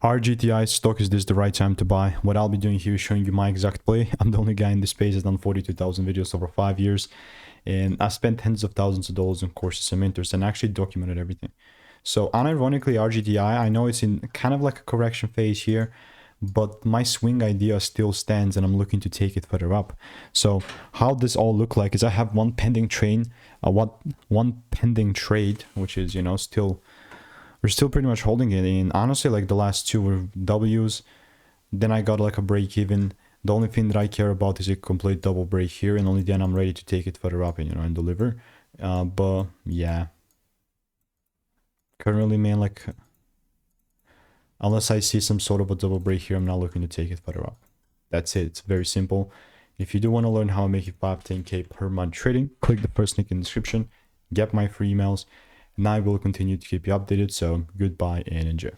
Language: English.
RGTI stock, is this the right time to buy? What I'll be doing here is showing you my exact play. I'm the only guy in this space that's done 42,000 videos over 5 years. And I spent tens of thousands of dollars on courses and mentors and actually documented everything. So unironically, RGTI, I know it's in kind of like a correction phase here, but my swing idea still stands and I'm looking to take it further up. So how this all look like is I have one pending trade, one pending trade, which is, you know, we're still pretty much holding it. And honestly, like the last two were W's. Then I got like a break even. The only thing that I care about is a complete double break here, and only then I'm ready to take it further up and, you know, and deliver. But yeah, currently, man, like unless I see some sort of a double break here, I'm not looking to take it further up. That's it. It's very simple. If you do want to learn how to make it 5-10K per month trading, click the first link in the description, get my free emails, and I will continue to keep you updated. So goodbye and enjoy.